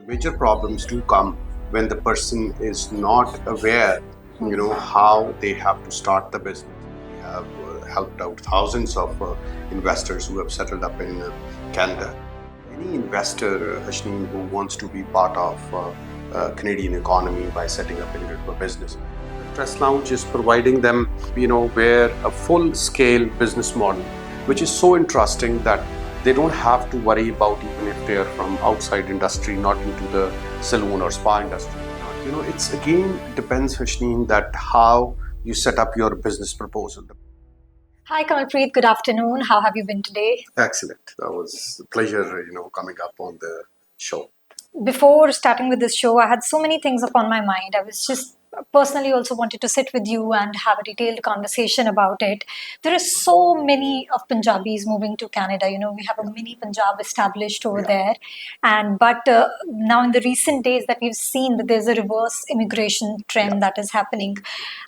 Major problems do come when the person is not aware, how they have to start the business. We have helped out thousands of investors who have settled up in Canada. Any investor, Hashneen, who wants to be part of Canadian economy by setting up a business, Trust Lounge is providing them, where a full-scale business model, which is so interesting that they don't have to worry about even if they are from outside industry, not into the saloon or spa industry. It's again depends, Hashneen, that how you set up your business proposal. Hi, Kamalpreet. Good afternoon. How have you been today? Excellent. That was a pleasure, coming up on the show. Before starting with this show, I had so many things upon my mind. I was just personally also wanted to sit with you and have a detailed conversation about it. There are so many of Punjabis moving to Canada. We have a mini Punjab established over there, but now in the recent days that we've seen that there's a reverse immigration trend that is happening,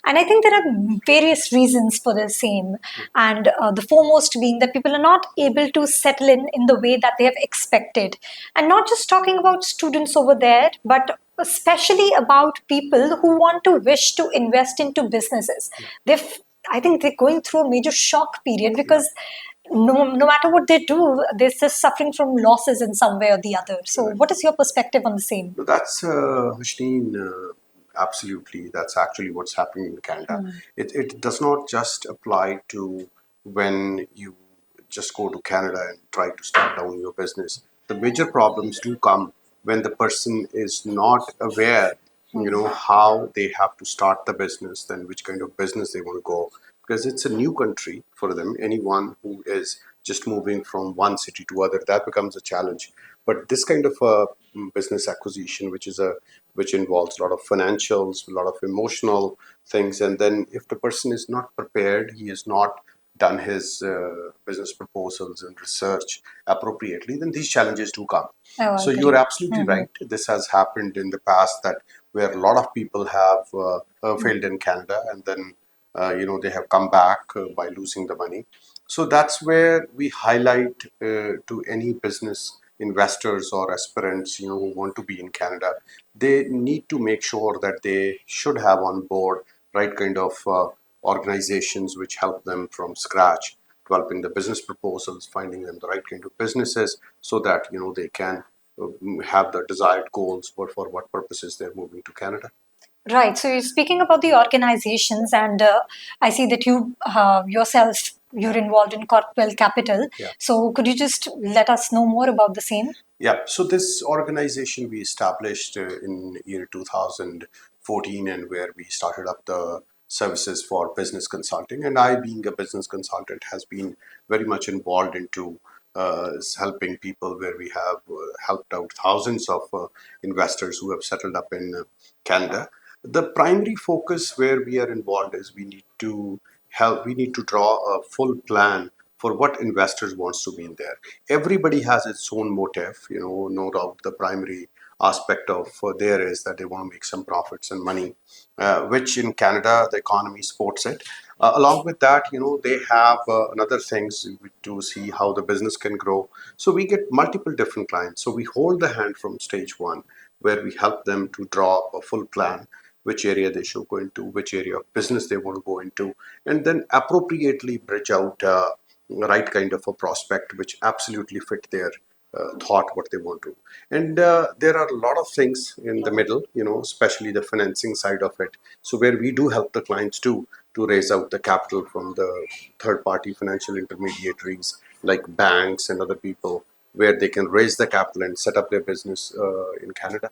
and I think there are various reasons for the same. And the foremost being that people are not able to settle in the way that they have expected, and not just talking about students over there, but especially about people who want to wish to invest into businesses. I think they're going through a major shock period because no matter what they do, they're just suffering from losses in some way or the other. So, what is your perspective on the same? That's Hashneen, absolutely. That's actually what's happening in Canada. It does not just apply to when you just go to Canada and try to start down your business. The major problems do come when the person is not aware, how they have to start the business, then which kind of business they want to go, because it's a new country for them. Anyone who is just moving from one city to other, that becomes a challenge. But this kind of a business acquisition, which involves a lot of financials, a lot of emotional things, and then if the person is not prepared, he is not done his business proposals and research appropriately, then these challenges do come. So you're absolutely right. This has happened in the past, that where a lot of people have failed in Canada, and then they have come back by losing the money. So that's where we highlight to any business investors or aspirants, who want to be in Canada, they need to make sure that they should have on board right kind of organizations which help them from scratch, developing the business proposals, finding them the right kind of businesses, so that they can have the desired goals for what purposes they're moving to Canada. Right. So you're speaking about the organizations, and I see that you yourself you're involved in Corpwell Capital. Yeah. So could you just let us know more about the same? Yeah. So this organization we established in year 2014, and where we started up the services for business consulting. And I, being a business consultant, has been very much involved into helping people, where we have helped out thousands of investors who have settled up in Canada. The primary focus where we are involved is we need to draw a full plan for what investors wants to be in there. Everybody has its own motive, no doubt. The primary aspect of there is that they want to make some profits and money, which in Canada the economy supports it. Along with that, they have another things to see how the business can grow. So we get multiple different clients. So we hold the hand from stage one, where we help them to draw a full plan, which area they should go into, which area of business they want to go into, and then appropriately bridge out right kind of a prospect which absolutely fit their thought, what they want to. And there are a lot of things in the middle, especially the financing side of it. So where we do help the clients to raise out the capital from the third party financial intermediaries like banks and other people, where they can raise the capital and set up their business in Canada.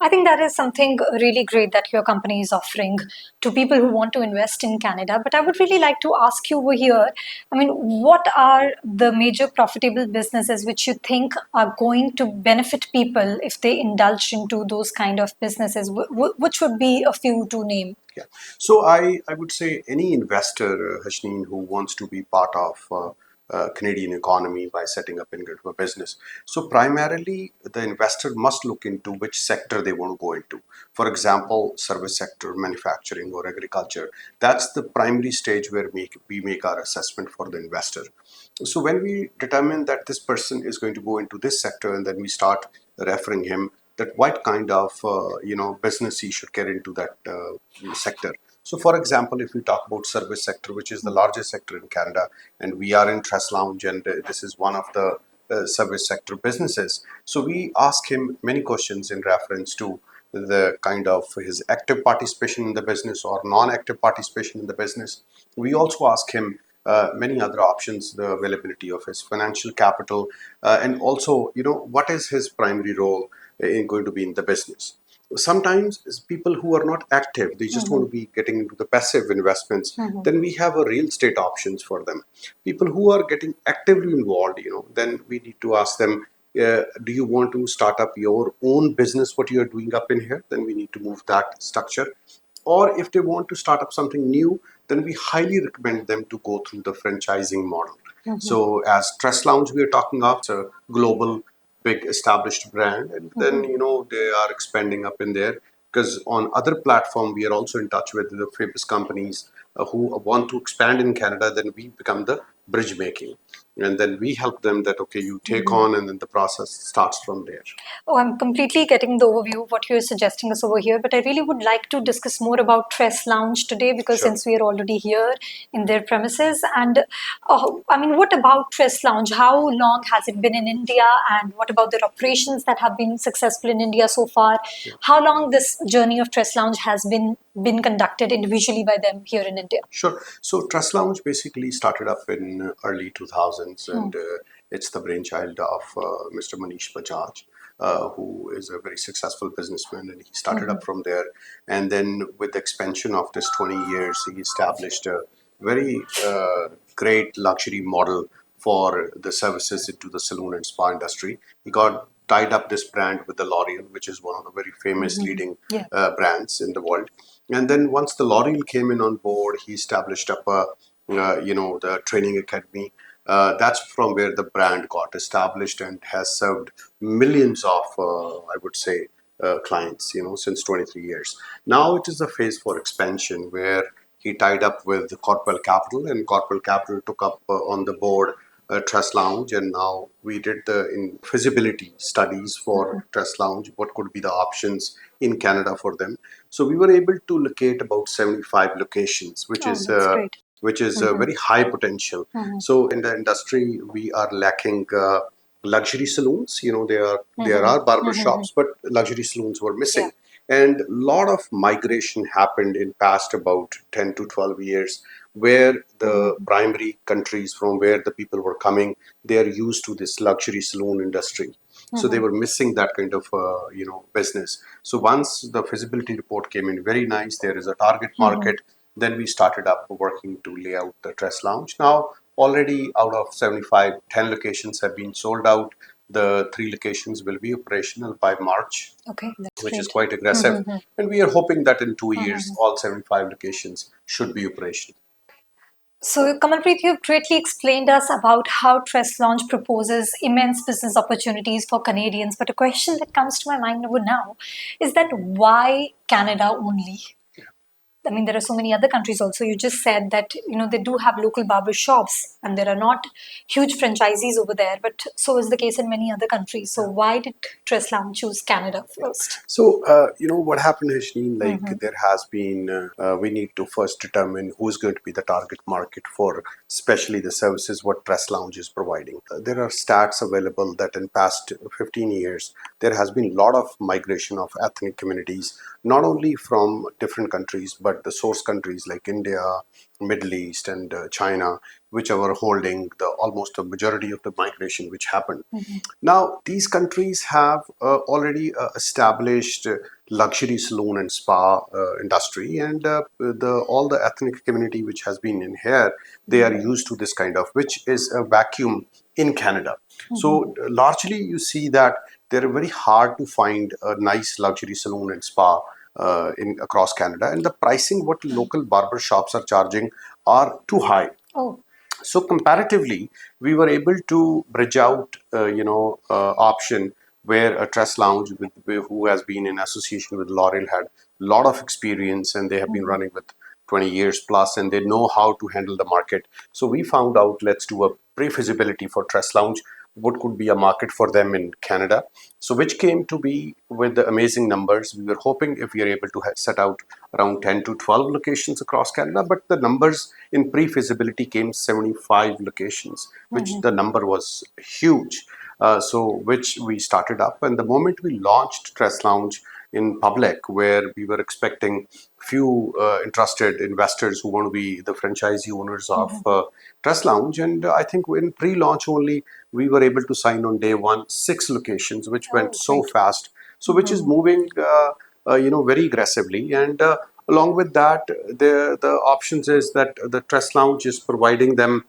I think that is something really great that your company is offering to people who want to invest in Canada. But I would really like to ask you over here, what are the major profitable businesses which you think are going to benefit people if they indulge into those kind of businesses? Which would be a few to name? Yeah. So I would say any investor, Hashneen, who wants to be part of Canadian economy by setting up into a business. So primarily, the investor must look into which sector they want to go into. For example, service sector, manufacturing, or agriculture. That's the primary stage where we make our assessment for the investor. So when we determine that this person is going to go into this sector, and then we start referring him that what kind of business he should get into that sector. So, for example, if we talk about service sector, which is the largest sector in Canada, and we are in Trust Lounge, and this is one of the service sector businesses. So we ask him many questions in reference to the kind of his active participation in the business or non-active participation in the business. We also ask him many other options, the availability of his financial capital, and also, what is his primary role in going to be in the business. Sometimes it's people who are not active, they just want to be getting into the passive investments. Then we have a real estate options for them. People who are getting actively involved, then we need to ask them, do you want to start up your own business, what you are doing up in here? Then we need to move that structure. Or if they want to start up something new, then we highly recommend them to go through the franchising model. So as Trust Lounge, we are talking of a global big established brand, and then they are expanding up in there, because on other platform we are also in touch with the famous companies who want to expand in Canada. Then we become the bridge making, and then we help them that, okay, you take on, and then the process starts from there. Oh, I'm completely getting the overview of what you're suggesting us over here, but I really would like to discuss more about Tress Lounge today, because Sure. since we are already here in their premises, and what about Tress Lounge? How long has it been in India, and what about their operations that have been successful in India so far? How long this journey of Tress Lounge has been conducted individually by them here in India? Sure. So Trust Lounge basically started up in early 2000s, and it's the brainchild of Mr. Manish Bajaj, who is a very successful businessman, and he started up from there. And then with the expansion of this 20 years, he established a very great luxury model for the services into the saloon and spa industry. He got tied up this brand with the L'Oreal, which is one of the very famous leading brands in the world. And then once the L'Oreal came in on board, he established up the training academy. That's from where the brand got established and has served millions of, I would say, clients, since 23 years. Now it is a phase for expansion where he tied up with Corpwell Capital, and Corpwell Capital took up on the board Trust Lounge, and now we did the feasibility studies for Trust Lounge, what could be the options in Canada for them. So we were able to locate about 75 locations, which is That's great. very high potential. So in the industry, we are lacking luxury saloons. There are barber shops, but luxury saloons were missing. And a lot of migration happened in past about 10 to 12 years, where the primary countries from where the people were coming, they are used to this luxury saloon industry. So they were missing that kind of business. So once the feasibility report came in, very nice, there is a target market. Then we started up working to lay out the Tress Lounge. Now already out of 75, 10 locations have been sold out. The 3 locations will be operational by March, Okay, that's which great. is quite aggressive. And we are hoping that in 2 years, all 75 locations should be operational. So, Kamalpreet, you've greatly explained us about how Tress Launch proposes immense business opportunities for Canadians. But a question that comes to my mind over now is that why Canada only? I mean, there are so many other countries also. You just said that, they do have local barber shops and there are not huge franchisees over there, but so is the case in many other countries. So why did Tress Lounge choose Canada first? So, what happened, Hashneen, like there has been, we need to first determine who's going to be the target market for, especially the services what Tress Lounge is providing. There are stats available that in past 15 years, there has been a lot of migration of ethnic communities, not only from different countries, but the source countries like India, Middle East, and China, which are holding the almost a majority of the migration which happened. Now, these countries have already established luxury saloon and spa industry, and all the ethnic community which has been in here, they are used to this kind of, which is a vacuum in Canada. So largely, you see that they're very hard to find a nice luxury saloon and spa in across Canada, and the pricing what local barber shops are charging are too high. Oh, So comparatively, we were able to bridge out, option where a Tress Lounge, who has been in association with L'Oreal, had a lot of experience, and they have been running with 20 years plus, and they know how to handle the market. So we found out, let's do a pre-feasibility for Tress Lounge. what could be a market for them in Canada. So which came to be with the amazing numbers. We were hoping if we are able to set out around 10 to 12 locations across Canada, but the numbers in pre-feasibility came 75 locations, which the number was huge. So which we started up, and the moment we launched Tress Lounge in public, where we were expecting few interested investors who want to be the franchisee owners of Tress Lounge, and I think in pre-launch only we were able to sign on day one 6 locations, which went Oh, so great. fast. So which is moving, very aggressively, and along with that, the options is that the Tress Lounge is providing them,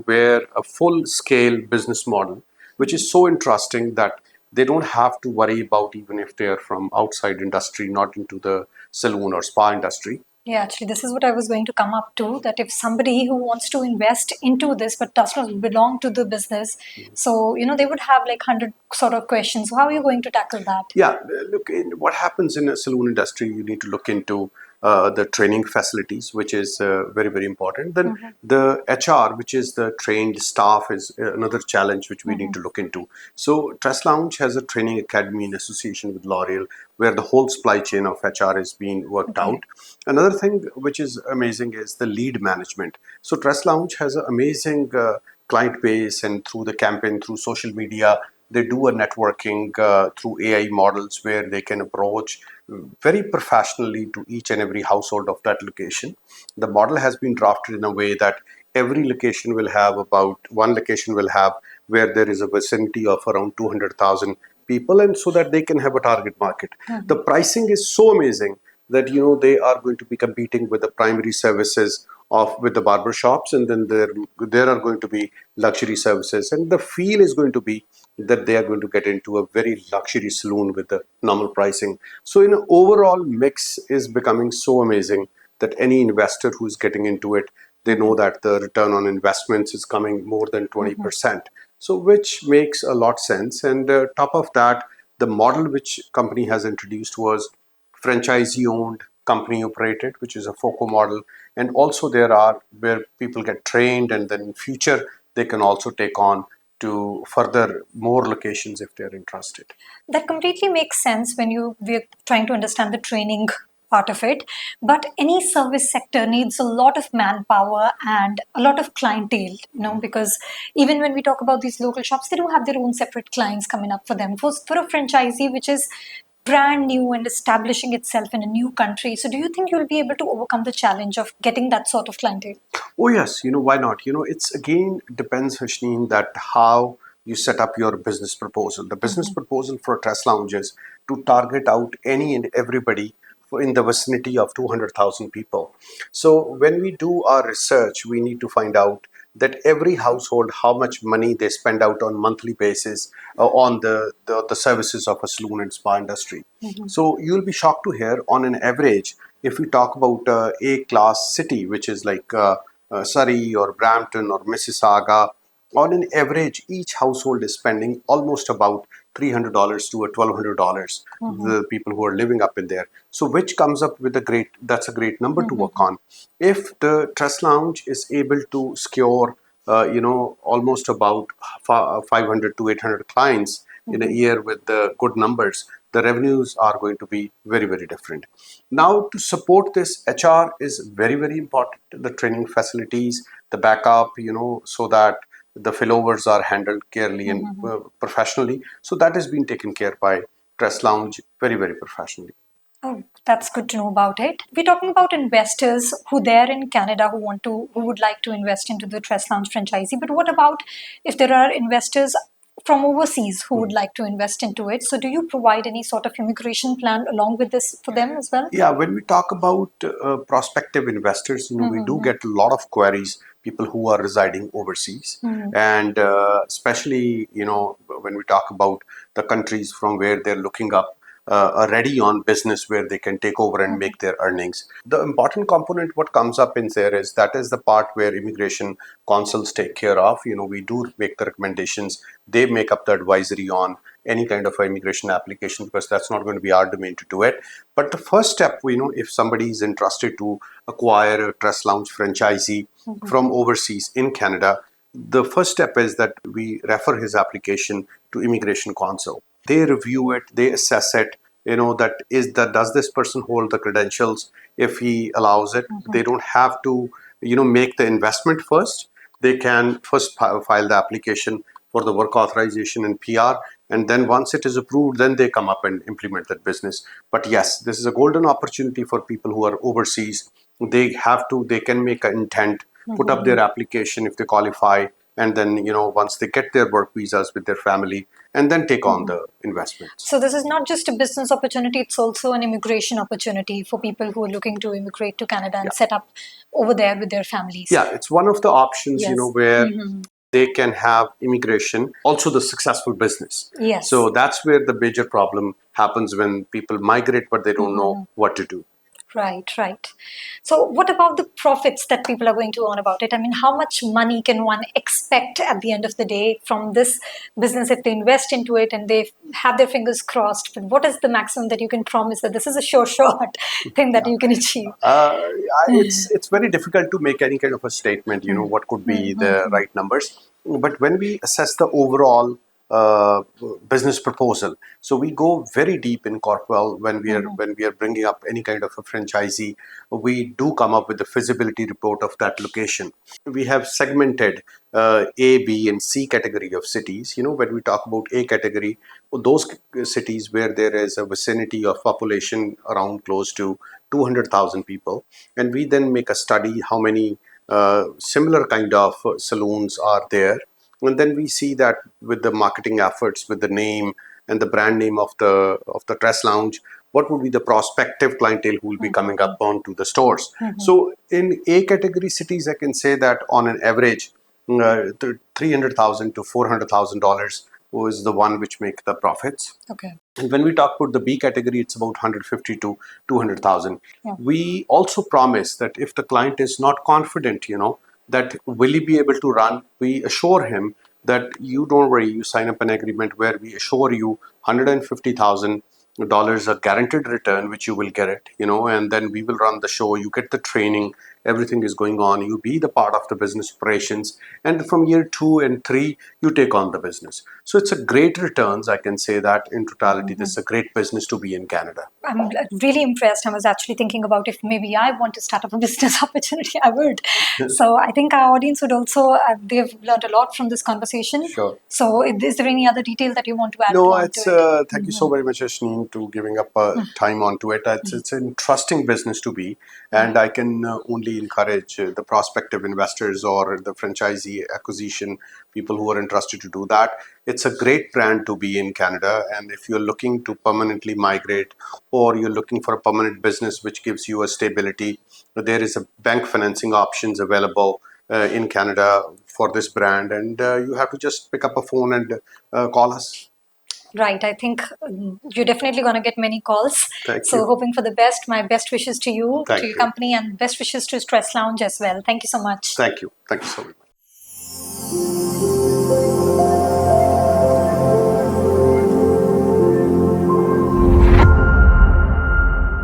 where a full scale business model, which is so interesting that they don't have to worry about even if they're from outside industry, not into the saloon or spa industry. Yeah, actually, this is what I was going to come up to, that if somebody who wants to invest into this but does not belong to the business, so, they would have like 100 sort of questions. So how are you going to tackle that? Yeah, look, what happens in a saloon industry, you need to look into the training facilities, which is very, very important. Then the HR, which is the trained staff, is another challenge which we need to look into. So Tress Lounge has a training academy in association with L'Oreal, where the whole supply chain of HR is being worked Okay. out. Another thing which is amazing is the lead management. So Tress Lounge has an amazing client base, and through the campaign, through social media, they do a networking through AI models where they can approach very professionally to each and every household of that location. The model has been drafted in a way that every location will have about one location will have where there is a vicinity of around 200,000 people, and so that they can have a target market. The pricing is so amazing that they are going to be competing with the primary services of with the barber shops, and then there are going to be luxury services, and the feel is going to be that they are going to get into a very luxury saloon with the normal pricing. So in an overall mix is becoming so amazing that any investor who is getting into it, they know that the return on investments is coming more than 20%. So which makes a lot sense. And top of that, the model which company has introduced was franchisee owned, company operated, which is a FOCO model. And also there are where people get trained, and then in future they can also take on to further more locations if they're interested. That completely makes sense when we're trying to understand the training part of it. But any service sector needs a lot of manpower and a lot of clientele, because even when we talk about these local shops, they do have their own separate clients coming up for them. For a franchisee which is brand new and establishing itself in a new country, so do you think you'll be able to overcome the challenge of getting that sort of clientele? Oh yes, why not? It's again depends, Hashneen, that how you set up your business proposal. The business proposal for Tress Lounge is to target out any and everybody in the vicinity of 200,000 people. So when we do our research, we need to find out that every household, how much money they spend out on monthly basis on the services of a saloon and spa industry. So you'll be shocked to hear, on an average, if we talk about a class city, which is like Surrey or Brampton or Mississauga, on an average, each household is spending almost about $300 to $1,200. The people who are living up in there, so which comes up with that's a great number to work on. If the Tress Lounge is able to secure, almost about 500 to 800 clients in a year with the good numbers, the revenues are going to be very, very different. Now, to support this, HR is very, very important. The training facilities, the backup, so that the failovers are handled carefully and professionally. So that has been taken care by Tress Lounge very, very professionally. Oh, that's good to know about it. We're talking about investors who there in Canada who would like to invest into the Tress Lounge franchisee. But what about if there are investors from overseas who would like to invest into it? So do you provide any sort of immigration plan along with this for them as well? Yeah, when we talk about prospective investors, we do get a lot of queries, people who are residing overseas. And especially, when we talk about the countries from where they're looking up a ready on business where they can take over and make their earnings. The important component what comes up in there is that is the part where immigration consuls take care of. We do make the recommendations. They make up the advisory on any kind of immigration application, because that's not going to be our domain to do it. But the first step, if somebody is interested to acquire a Tress Lounge franchisee from overseas in Canada, the first step is that we refer his application to Immigration Council. They review it, they assess it, does this person hold the credentials? If he allows it, they don't have to, make the investment first. They can first file the application for the work authorization and PR, and then once it is approved, then they come up and implement that business. But yes, this is a golden opportunity for people who are overseas. They can make an intent, put up their application if they qualify, and then once they get their work visas with their family, and then take on the investments. So this is not just a business opportunity, it's also an immigration opportunity for people who are looking to immigrate to Canada and set up over there with their families. Yeah, it's one of the options, Yes. where they can have immigration, also the successful business. Yes. So that's where the major problem happens, when people migrate but they don't know what to do. Right, right. So what about the profits that people are going to earn about it? I mean, how much money can one expect at the end of the day from this business if they invest into it and they have their fingers crossed? But what is the maximum that you can promise that this is a sure shot thing that you can achieve? It's very difficult to make any kind of a statement, what could be the right numbers. But when we assess the overall business proposal, so we go very deep in Corpwell when we are bringing up any kind of a franchisee. We do come up with the feasibility report of that location. We have segmented A, B, and C category of cities. When we talk about A category, those cities where there is a vicinity of population around close to 200,000 people, and we then make a study how many similar kind of saloons are there. And then we see that with the marketing efforts, with the name and the brand name of the Dress Lounge, what would be the prospective clientele who will be coming up onto the stores. So in A category cities, I can say that on an average, $300,000 to $400,000 was the one which make the profits. Okay. And when we talk about the B category, it's about 150 to 200,000. We also promise that if the client is not confident, that will he be able to run, we assure him that you don't worry, you sign up an agreement where we assure you $150,000 a guaranteed return, which you will get it, and then we will run the show, you get the training, everything is going on, you be the part of the business operations, and from year 2 and 3, you take on the business. So it's a great returns, I can say that in totality, this is a great business to be in Canada. I'm really impressed. I was actually thinking about if maybe I want to start up a business opportunity, I would. So I think our audience would also, they've learned a lot from this conversation. Sure. So is there any other detail that you want to add No, on it's to it? thank you so very much, Ashneen, to giving up time onto it. It's an interesting business to be, and I can only encourage the prospective investors or the franchisee acquisition people who are interested to do that. It's a great brand to be in Canada, and if you're looking to permanently migrate or you're looking for a permanent business which gives you a stability, there is a bank financing options available in Canada for this brand, and you have to just pick up a phone and call us. Right. I think you're definitely going to get many calls. Thank so you. hoping for the best. My best wishes to you, Thank to your you. company, and best wishes to Stress Lounge as well. Thank you so much. Thank you. Thank you so much.